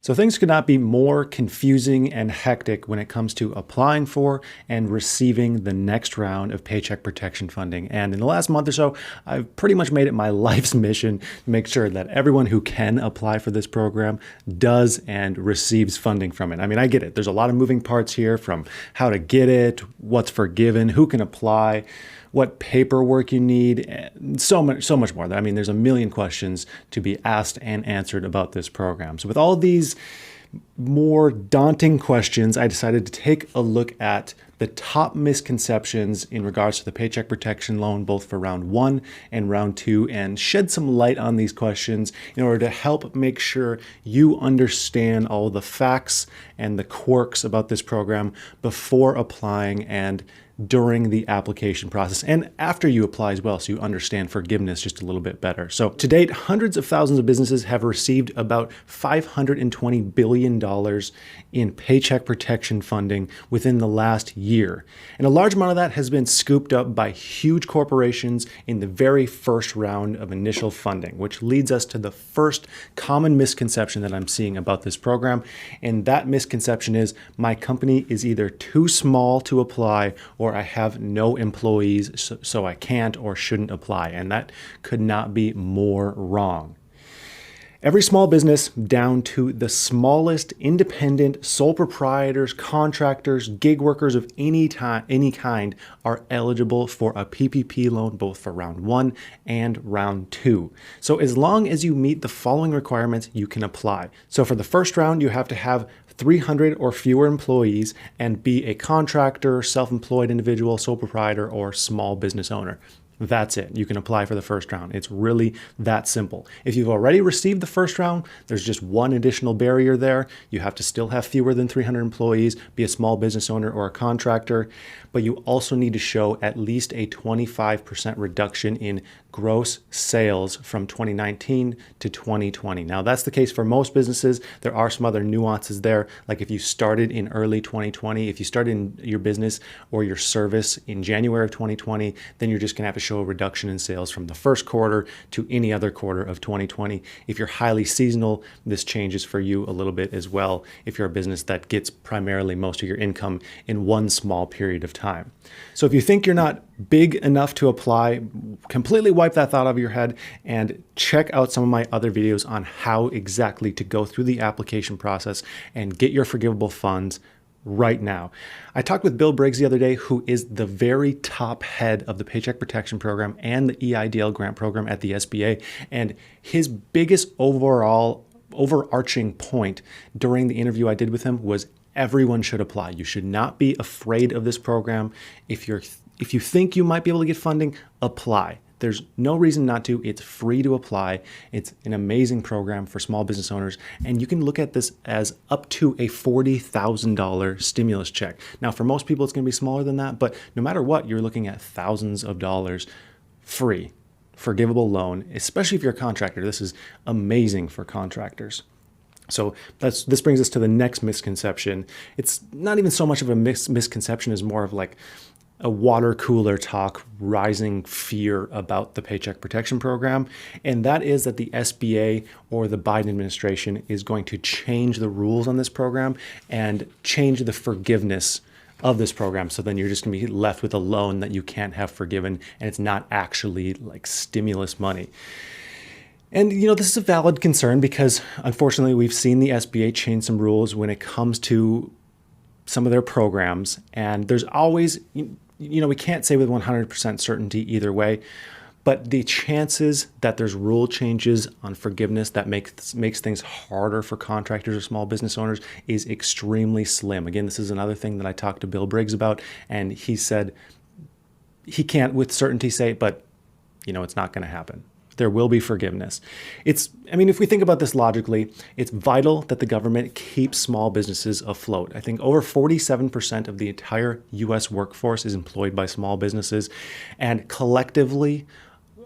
So things could not be more confusing and hectic when it comes to applying for and receiving the next round of Paycheck Protection funding. And in the last month or so, I've pretty much made it my life's mission to make sure that everyone who can apply for this program does and receives funding from it. I mean, I get it. There's a lot of moving parts here, from how to get it, what's forgiven, who can apply, what paperwork you need, and so much more. I mean, there's a million questions to be asked and answered about this program. So with all of these more daunting questions, I decided to take a look at the top misconceptions in regards to the Paycheck Protection Loan, both for round 1 and round 2, and shed some light on these questions in order to help make sure you understand all the facts and the quirks about this program before applying and during the application process, and after you apply as well, so you understand forgiveness just a little bit better. So to date, hundreds of thousands of businesses have received about $520 billion in paycheck protection funding within the last year. And a large amount of that has been scooped up by huge corporations in the very first round of initial funding, which leads us to the first common misconception that I'm seeing about this program. And that misconception is, my company is either too small to apply, or I have no employees, so I can't or shouldn't apply. And that could not be more wrong. Every small business, down to the smallest independent sole proprietors, contractors, gig workers of any kind, are eligible for a PPP loan, both for round 1 and round 2. So as long as you meet the following requirements, you can apply. So for the first round, you have to have 300 or fewer employees and be a contractor, self-employed individual, sole proprietor, or small business owner. That's it. You can apply for the first round. It's really that simple. If you've already received the first round, there's just one additional barrier there. You have to still have fewer than 300 employees, be a small business owner or a contractor, but you also need to show at least a 25% reduction in gross sales from 2019 to 2020. Now, that's the case for most businesses. There are some other nuances there. Like if you started in early 2020, if you started in your business or your service in January of 2020, then you're just gonna have to show a reduction in sales from the first quarter to any other quarter of 2020. If you're highly seasonal, this changes for you a little bit as well, if you're a business that gets primarily most of your income in one small period of time. So if you think you're not big enough to apply, completely wipe that thought out of your head and check out some of my other videos on how exactly to go through the application process and get your forgivable funds right now. I talked with Bill Briggs the other day, who is the very top head of the Paycheck Protection Program and the EIDL grant program at the SBA. And his biggest overarching point during the interview I did with him was everyone should apply. You should not be afraid of this program. If you think you might be able to get funding, apply. There's no reason not to. It's free to apply. It's an amazing program for small business owners. And you can look at this as up to a $40,000 stimulus check. Now, for most people, it's going to be smaller than that. But no matter what, you're looking at thousands of dollars free, forgivable loan, especially if you're a contractor. This is amazing for contractors. So this brings us to the next misconception. It's not even so much of a misconception as more of like a water cooler talk, rising fear about the Paycheck Protection Program. And that is that the SBA or the Biden administration is going to change the rules on this program and change the forgiveness of this program. So then you're just gonna be left with a loan that you can't have forgiven, and it's not actually like stimulus money. And this is a valid concern because unfortunately we've seen the SBA change some rules when it comes to some of their programs. And there's always, we can't say with 100% certainty either way, but the chances that there's rule changes on forgiveness that makes things harder for contractors or small business owners is extremely slim. Again, this is another thing that I talked to Bill Briggs about, and he said he can't with certainty say, but it's not going to happen. There will be forgiveness. If we think about this logically, it's vital that the government keeps small businesses afloat. I think over 47% of the entire US workforce is employed by small businesses, and collectively,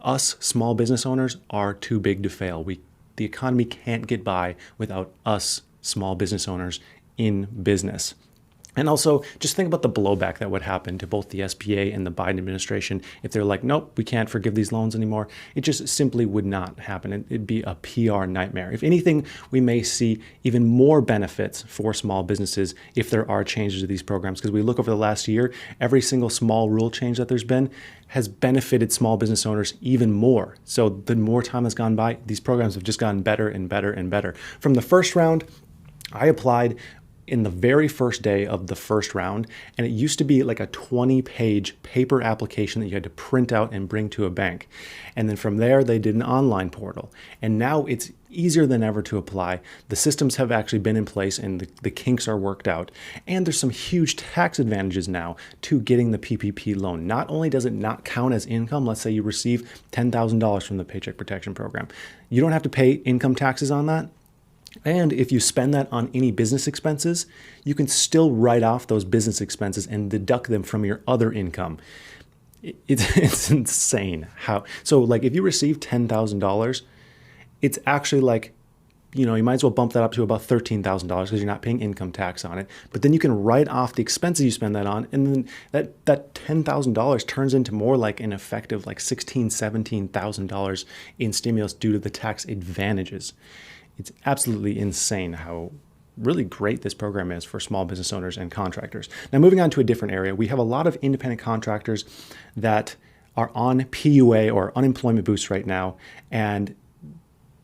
us small business owners are too big to fail. The economy can't get by without us small business owners in business. And also, just think about the blowback that would happen to both the SBA and the Biden administration if they're like, nope, we can't forgive these loans anymore. It just simply would not happen. It'd be a PR nightmare. If anything, we may see even more benefits for small businesses if there are changes to these programs. Because we look over the last year, every single small rule change that there's been has benefited small business owners even more. So the more time has gone by, these programs have just gotten better and better and better. From the first round, I applied in the very first day of the first round, and it used to be like a 20-page paper application that you had to print out and bring to a bank. And then from there, they did an online portal. And now it's easier than ever to apply. The systems have actually been in place and the kinks are worked out. And there's some huge tax advantages now to getting the PPP loan. Not only does it not count as income, let's say you receive $10,000 from the Paycheck Protection Program. You don't have to pay income taxes on that. And if you spend that on any business expenses, you can still write off those business expenses and deduct them from your other income. It's insane how. So like if you receive $10,000, it's actually like, you might as well bump that up to about $13,000 because you're not paying income tax on it. But then you can write off the expenses you spend that on. And then that $10,000 turns into more like an effective like $16,000, $17,000 in stimulus due to the tax advantages. It's absolutely insane how really great this program is for small business owners and contractors. Now, moving on to a different area, we have a lot of independent contractors that are on PUA or unemployment boost right now, and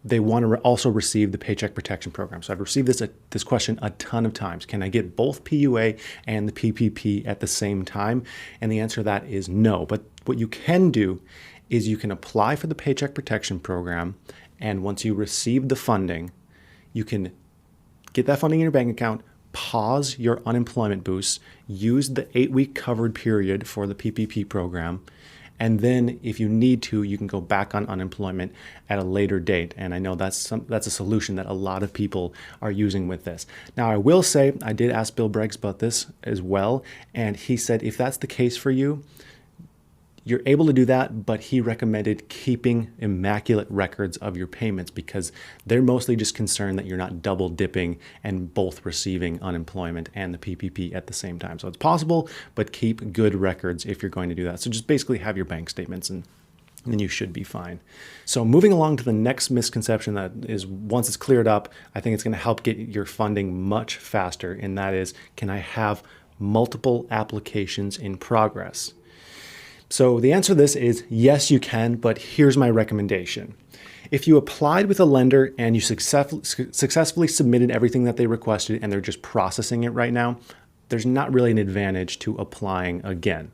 they want to also receive the Paycheck Protection Program. So I've received this question a ton of times. Can I get both PUA and the PPP at the same time? And the answer to that is no. But what you can do is you can apply for the Paycheck Protection Program, and once you receive the funding, you can get that funding in your bank account, pause your unemployment boost, use the 8-week covered period for the PPP program, and then if you need to, you can go back on unemployment at a later date. And I know that's a solution that a lot of people are using with this. Now, I will say, I did ask Bill Briggs about this as well, and he said if that's the case for you, you're able to do that, but he recommended keeping immaculate records of your payments because they're mostly just concerned that you're not double dipping and both receiving unemployment and the PPP at the same time. So it's possible, but keep good records if you're going to do that. So just basically have your bank statements and then you should be fine. So moving along to the next misconception that is, once it's cleared up, I think it's going to help get your funding much faster. And that is, can I have multiple applications in progress? So the answer to this is yes, you can, but here's my recommendation. If you applied with a lender and you successfully submitted everything that they requested and they're just processing it right now, there's not really an advantage to applying again.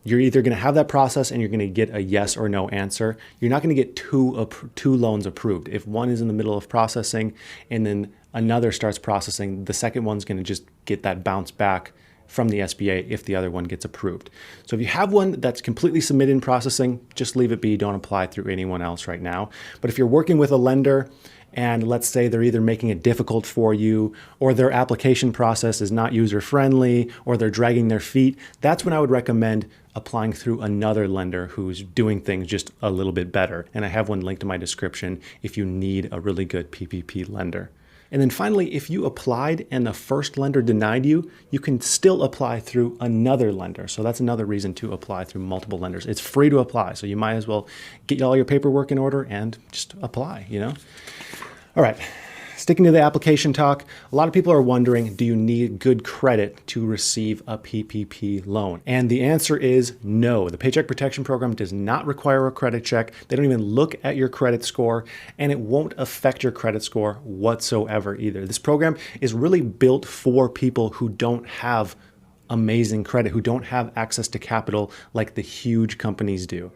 You're either going to have that process and you're going to get a yes or no answer. You're not going to get two loans approved. If one is in the middle of processing and then another starts processing, the second one's going to just get that bounce back from the SBA if the other one gets approved. So if you have one that's completely submitted in processing, just leave it be. Don't apply through anyone else right now. But if you're working with a lender and let's say they're either making it difficult for you or their application process is not user-friendly or they're dragging their feet, that's when I would recommend applying through another lender who's doing things just a little bit better. And I have one linked in my description if you need a really good PPP lender. And then finally, if you applied and the first lender denied you, you can still apply through another lender. So that's another reason to apply through multiple lenders. It's free to apply, so you might as well get all your paperwork in order and just apply, All right. Sticking to the application talk, a lot of people are wondering, do you need good credit to receive a PPP loan? And the answer is no. The Paycheck Protection Program does not require a credit check. They don't even look at your credit score, and it won't affect your credit score whatsoever either. This program is really built for people who don't have amazing credit, who don't have access to capital like the huge companies do.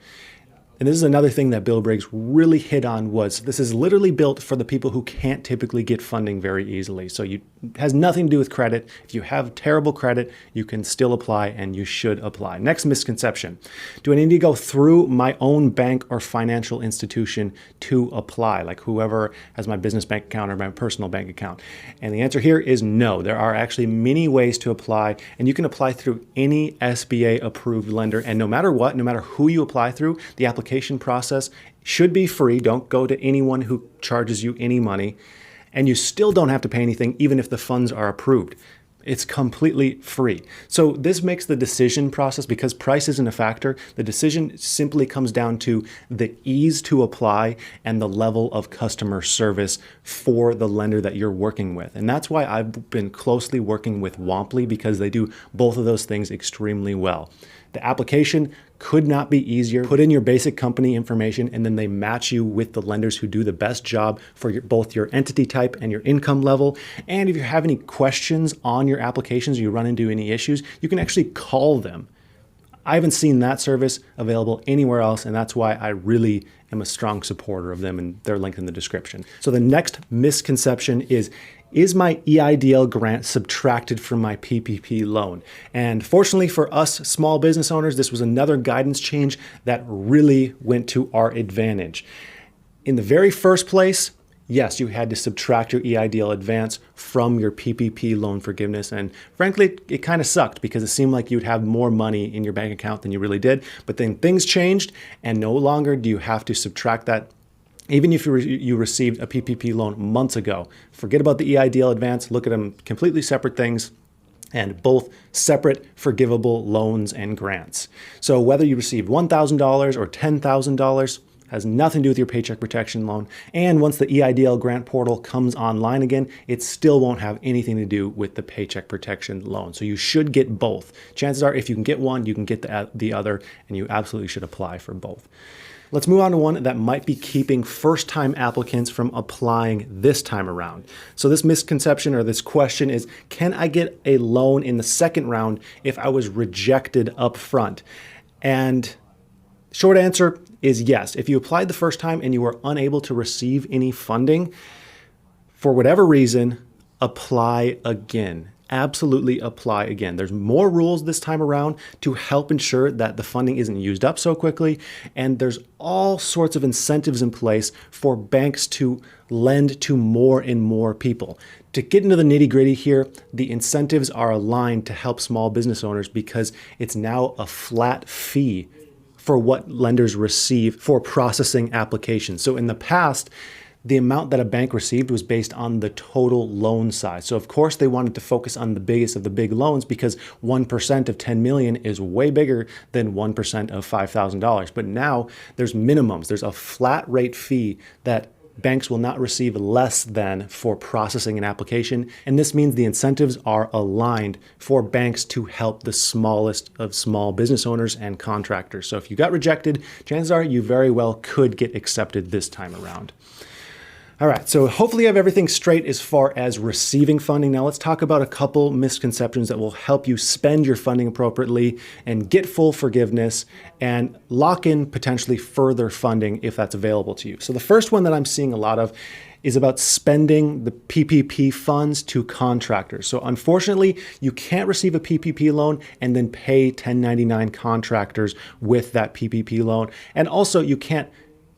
And this is another thing that Bill Briggs really hit on was this is literally built for the people who can't typically get funding very easily. So it has nothing to do with credit. If you have terrible credit, you can still apply and you should apply. Next misconception. Do I need to go through my own bank or financial institution to apply? Like whoever has my business bank account or my personal bank account? And the answer here is no. There are actually many ways to apply, and you can apply through any SBA approved lender. And no matter what, no matter who you apply through, the application process should be free. Don't go to anyone who charges you any money. And you still don't have to pay anything even if the funds are approved. It's completely free. So this makes the decision process, because price isn't a factor, the decision simply comes down to the ease to apply and the level of customer service for the lender that you're working with. And that's why I've been closely working with Womply, because they do both of those things extremely well. The application could not be easier. Put in your basic company information, and then they match you with the lenders who do the best job for both your entity type and your income level. And if you have any questions on your applications, or you run into any issues, you can actually call them. I haven't seen that service available anywhere else, and that's why I really am a strong supporter of them, and they're linked in the description. So the next misconception is my EIDL grant subtracted from my PPP loan? And fortunately for us small business owners, this was another guidance change that really went to our advantage. In the very first place, yes, you had to subtract your EIDL advance from your PPP loan forgiveness. And frankly, it kind of sucked, because it seemed like you'd have more money in your bank account than you really did. But then things changed, and no longer do you have to subtract that. Even if you received a PPP loan months ago, forget about the EIDL advance, look at them completely separate things, and both separate forgivable loans and grants. So whether you received $1,000 or $10,000, has nothing to do with your paycheck protection loan. And once the EIDL grant portal comes online again, it still won't have anything to do with the paycheck protection loan. So you should get both. Chances are, if you can get one, you can get the other, and you absolutely should apply for both. Let's move on to one that might be keeping first-time applicants from applying this time around. So this misconception, or this question, is, can I get a loan in the second round if I was rejected up front? And short answer is yes. If you applied the first time and you were unable to receive any funding, for whatever reason, apply again. Absolutely apply again. There's more rules this time around to help ensure that the funding isn't used up so quickly. And there's all sorts of incentives in place for banks to lend to more and more people. To get into the nitty-gritty here, the incentives are aligned to help small business owners, because it's now a flat fee for what lenders receive for processing applications. So in the past, the amount that a bank received was based on the total loan size. So of course they wanted to focus on the biggest of the big loans, because 1% of 10 million is way bigger than 1% of $5,000. But now there's minimums. There's a flat rate fee that banks will not receive less than for processing an application. And this means the incentives are aligned for banks to help the smallest of small business owners and contractors. So if you got rejected, chances are you very well could get accepted this time around. All right, so hopefully you have everything straight as far as receiving funding. Now let's talk about a couple misconceptions that will help you spend your funding appropriately and get full forgiveness and lock in potentially further funding if that's available to you. So the first one that I'm seeing a lot of is about spending the PPP funds to contractors. So unfortunately, you can't receive a PPP loan and then pay 1099 contractors with that PPP loan. And also you can't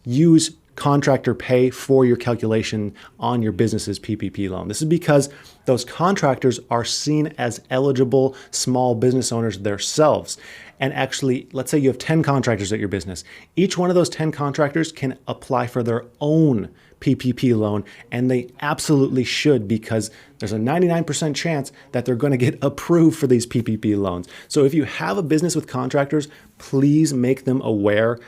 use contractor pay for your calculation on your business's PPP loan. This is because those contractors are seen as eligible small business owners themselves. And actually, let's say you have 10 contractors at your business. Each one of those 10 contractors can apply for their own PPP loan, and they absolutely should, because there's a 99% chance that they're going to get approved for these PPP loans. So if you have a business with contractors, please make them aware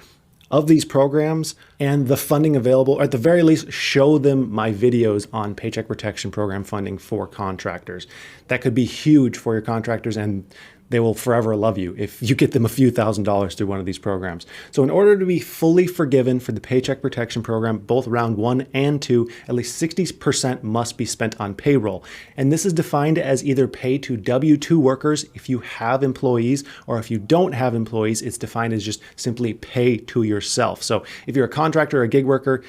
of these programs and the funding available, or at the very least, show them my videos on paycheck protection program funding for contractors. That could be huge for your contractors, and they will forever love you if you get them a few $1,000s through one of these programs. So in order to be fully forgiven for the Paycheck Protection Program, both round 1 and 2, at least 60% must be spent on payroll. And this is defined as either pay to W-2 workers if you have employees, or if you don't have employees, it's defined as just simply pay to yourself. So if you're a contractor or a gig worker,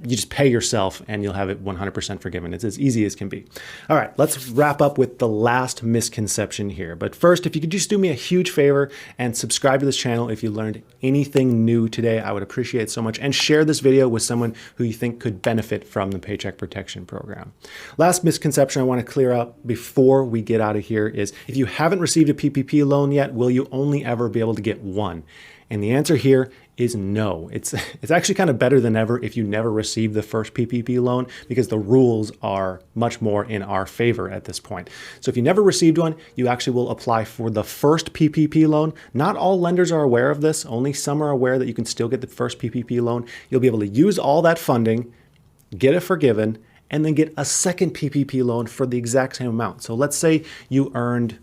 you just pay yourself and you'll have it 100% forgiven. It's as easy as can be. All right, let's wrap up with the last misconception here. But first, if you could just do me a huge favor and subscribe to this channel if you learned anything new today, I would appreciate it so much. And share this video with someone who you think could benefit from the Paycheck Protection Program. Last misconception I want to clear up before we get out of here is, if you haven't received a PPP loan yet, will you only ever be able to get one? And the answer here is no. It's actually kind of better than ever if you never receive the first PPP loan, because the rules are much more in our favor at this point. So if you never received one, you actually will apply for the first PPP loan. Not all lenders are aware of this. Only some are aware that you can still get the first PPP loan. You'll be able to use all that funding, get it forgiven, and then get a second PPP loan for the exact same amount. So let's say you earned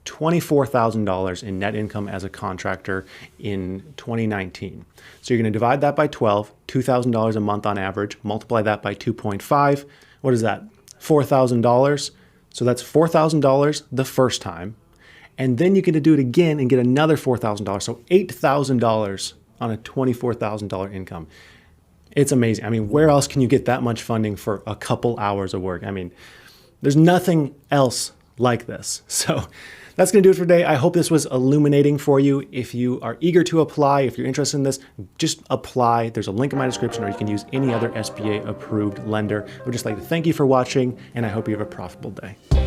$24,000 in net income as a contractor in 2019. So you're going to divide that by 12, $2,000 a month on average, multiply that by 2.5. What is that? $4,000. So that's $4,000 the first time. And then you get to do it again and get another $4,000. So $8,000 on a $24,000 income. It's amazing. I mean, where else can you get that much funding for a couple hours of work? I mean, there's nothing else like this. So that's going to do it for today. I hope this was illuminating for you. If you are eager to apply, if you're interested in this, just apply. There's a link in my description, or you can use any other SBA approved lender. I would just like to thank you for watching, and I hope you have a profitable day.